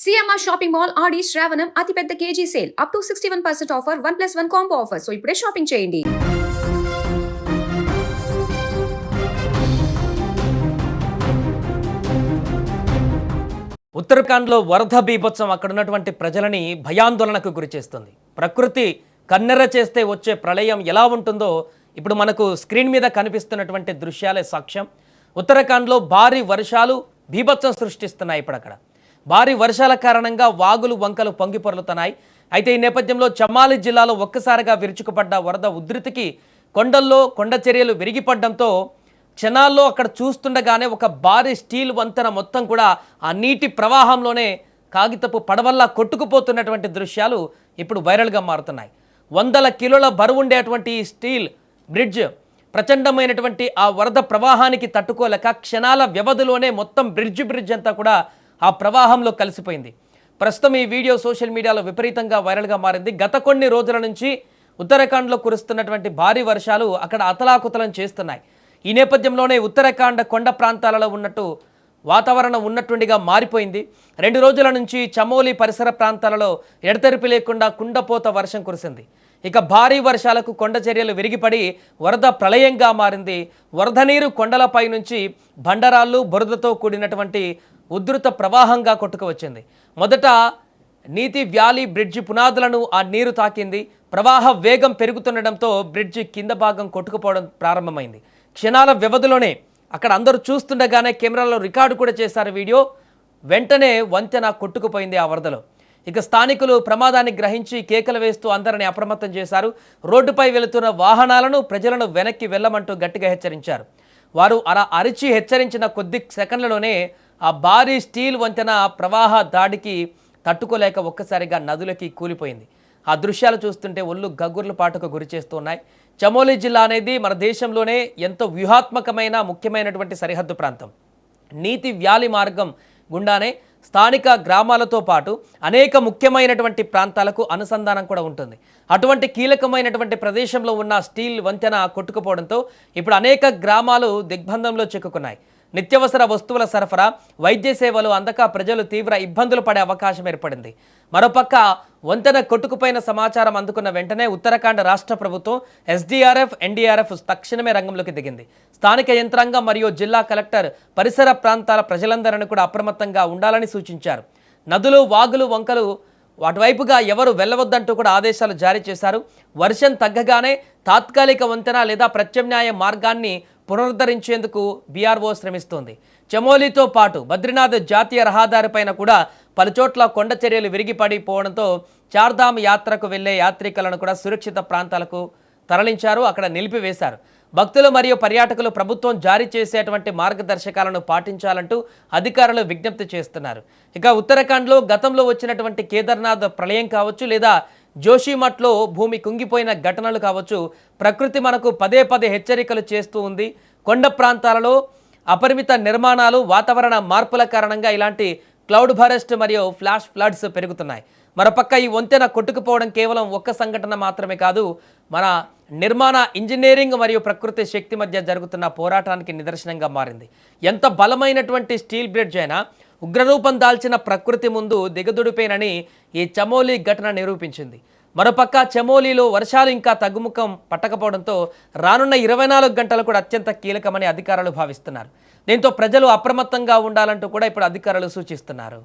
CMR shopping mall ఆడి శ్రావణం అతిపెద్ద KG sale up to 61% offer 1+1 combo offer. So ఇప్పుడే shopping చేయండి. ఉత్తరాఖండ్లో వరద బీభత్సం అక్కడ ఉన్నటువంటి ప్రజలని భయాందోళనకు గురిచేస్తుంది. ప్రకృతి కన్నెర్ర చేస్తే వచ్చే ప్రళయం ఎలా ఉంటుందో ఇప్పుడు మనకు స్క్రీన్ మీద కనిపిస్తున్నటువంటి దృశ్యాలే సాక్ష్యం. ఉత్తరాఖండ్లో భారీ వర్షాలు బీభత్సం సృష్టిస్తున్నాయి. ఇప్పుడు అక్కడ భారీ వర్షాల కారణంగా వాగులు వంకలు పొంగిపొర్లుతున్నాయి. అయితే ఈ నేపథ్యంలో చమాలి జిల్లాలో ఒక్కసారిగా విరుచుకుపడ్డ వరద ఉధృతికి కొండల్లో కొండ చర్యలు విరిగిపడడంతో క్షణాల్లో అక్కడ చూస్తుండగానే ఒక భారీ స్టీల్ వంతెన మొత్తం కూడా ఆ నీటి ప్రవాహంలోనే కాగితపు పడవల్లా కొట్టుకుపోతున్నటువంటి దృశ్యాలు ఇప్పుడు వైరల్గా మారుతున్నాయి. 100 కిలోల బరువు ఉండేటువంటి ఈ స్టీల్ బ్రిడ్జ్ ప్రచండమైనటువంటి ఆ వరద ప్రవాహానికి తట్టుకోలేక క్షణాల వ్యవధిలోనే మొత్తం బ్రిడ్జ్ అంతా కూడా ఆ ప్రవాహంలో కలిసిపోయింది. ప్రస్తుతం ఈ వీడియో సోషల్ మీడియాలో విపరీతంగా వైరల్గా మారింది. గత కొన్ని రోజుల నుంచి ఉత్తరాఖండ్లో కురుస్తున్నటువంటి భారీ వర్షాలు అక్కడ అతలాకుతలం చేస్తున్నాయి. ఈ నేపథ్యంలోనే ఉత్తరాఖండ్ కొండ ప్రాంతాలలో ఉన్నట్టు వాతావరణం ఉన్నట్టుండిగా మారిపోయింది. 2 రోజుల నుంచి చమోలి పరిసర ప్రాంతాలలో ఎడతెరిపి లేకుండా కుండపోత వర్షం కురిసింది. ఇక భారీ వర్షాలకు కొండ చర్యలు విరిగిపడి వరద ప్రళయంగా మారింది. వరద నీరు కొండలపై నుంచి బండరాళ్ళు బురదతో కూడినటువంటి ఉధృత ప్రవాహంగా కొట్టుకువచ్చింది. మొదట నీతి వ్యాలీ బ్రిడ్జి పునాదులను ఆ నీరు తాకింది. ప్రవాహ వేగం పెరుగుతుండడంతో బ్రిడ్జి కింద భాగం కొట్టుకుపోవడం ప్రారంభమైంది. క్షణాల వ్యవధిలోనే అక్కడ అందరూ చూస్తుండగానే కెమెరాలో రికార్డు కూడా చేశారు వీడియో. వెంటనే వంతెన కొట్టుకుపోయింది ఆ వరదలో. ఇక స్థానికులు ప్రమాదాన్ని గ్రహించి కేకలు వేస్తూ అందరిని అప్రమత్తం చేశారు. రోడ్డుపై వెళుతున్న వాహనాలను ప్రజలను వెనక్కి వెళ్ళమంటూ గట్టిగా హెచ్చరించారు. వారు అలా అరిచి హెచ్చరించిన కొద్ది సెకండ్లలోనే ఆ భారీ స్టీల్ వంతెన ప్రవాహ దాడికి తట్టుకోలేక ఒక్కసారిగా నదులకి కూలిపోయింది. ఆ దృశ్యాలు చూస్తుంటే ఒళ్ళు గగ్గుర్ల పాటుకు గురి చేస్తున్నాయి. చమోలి జిల్లా అనేది మన దేశంలోనే ఎంతో వ్యూహాత్మకమైన ముఖ్యమైనటువంటి సరిహద్దు ప్రాంతం. నీతి వ్యాలీ మార్గం గుండానే స్థానిక గ్రామాలతో పాటు అనేక ముఖ్యమైనటువంటి ప్రాంతాలకు అనుసంధానం కూడా ఉంటుంది. అటువంటి కీలకమైనటువంటి ప్రదేశంలో ఉన్న స్టీల్ వంతెన కొట్టుకుపోవడంతో ఇప్పుడు అనేక గ్రామాలు దిగ్బంధంలో చిక్కుకున్నాయి. నిత్యావసర వస్తువుల సరఫరా, వైద్య సేవలు అందక ప్రజలు తీవ్ర ఇబ్బందులు పడే అవకాశం ఏర్పడింది. మరోపక్క వంతెన కొట్టుకుపోయిన సమాచారం అందుకున్న వెంటనే ఉత్తరాఖండ్ రాష్ట్ర ప్రభుత్వం ఎస్డీఆర్ఎఫ్, ఎన్డీఆర్ఎఫ్ తక్షణమే రంగంలోకి దిగింది. స్థానిక యంత్రాంగం మరియు జిల్లా కలెక్టర్ పరిసర ప్రాంతాల ప్రజలందరినీ కూడా అప్రమత్తంగా ఉండాలని సూచించారు. నదులు, వాగులు, వంకలు వాటివైపుగా ఎవరు వెళ్ళవద్దంటూ కూడా ఆదేశాలు జారీ చేశారు. వర్షం తగ్గగానే తాత్కాలిక వంతెన లేదా ప్రత్యామ్నాయ మార్గాన్ని పునరుద్ధరించేందుకు బీఆర్ఓ శ్రమిస్తోంది. చమోలీతో పాటు బద్రీనాథ్ జాతీయ రహదారిపైన కూడా పలుచోట్ల కొండ చర్యలు విరిగిపడిపోవడంతో చార్ధామ్ యాత్రకు వెళ్లే యాత్రికులను కూడా సురక్షిత ప్రాంతాలకు తరలించారు, అక్కడ నిలిపివేశారు. భక్తులు మరియు పర్యాటకులు ప్రభుత్వం జారీ చేసేటువంటి మార్గదర్శకాలను పాటించాలంటూ అధికారులు విజ్ఞప్తి చేస్తున్నారు. ఇక ఉత్తరాఖండ్లో గతంలో వచ్చినటువంటి కేదార్నాథ్ ప్రళయం కావచ్చు, లేదా జోషిమఠ్లో భూమి కుంగిపోయిన ఘటనలు కావచ్చు, ప్రకృతి మనకు పదే హెచ్చరికలు చేస్తూ ఉంది. కొండ ప్రాంతాలలో అపరిమిత నిర్మాణాలు, వాతావరణ మార్పుల కారణంగా ఇలాంటి క్లౌడ్ బరస్ట్ మరియు ఫ్లాష్ ఫ్లడ్స్ పెరుగుతున్నాయి. మరోపక్క ఈ వంతెన కొట్టుకుపోవడం కేవలం ఒక్క సంఘటన మాత్రమే కాదు, మన నిర్మాణ, ఇంజనీరింగ్ మరియు ప్రకృతి శక్తి మధ్య జరుగుతున్న పోరాటానికి నిదర్శనంగా మారింది. ఎంత బలమైనటువంటి స్టీల్ బ్రిడ్జ్ అయినా ఉగ్రరూపం దాల్చిన ప్రకృతి ముందు దిగదుడిపోయినని ఈ చమోలి ఘటన నిరూపించింది. మరోపక్క చమోలీలో వర్షాలు ఇంకా తగ్గుముఖం పట్టకపోవడంతో రానున్న 24 గంటలు కూడా అత్యంత కీలకమని అధికారులు భావిస్తున్నారు. దీంతో ప్రజలు అప్రమత్తంగా ఉండాలంటూ కూడా ఇప్పుడు అధికారులు సూచిస్తున్నారు.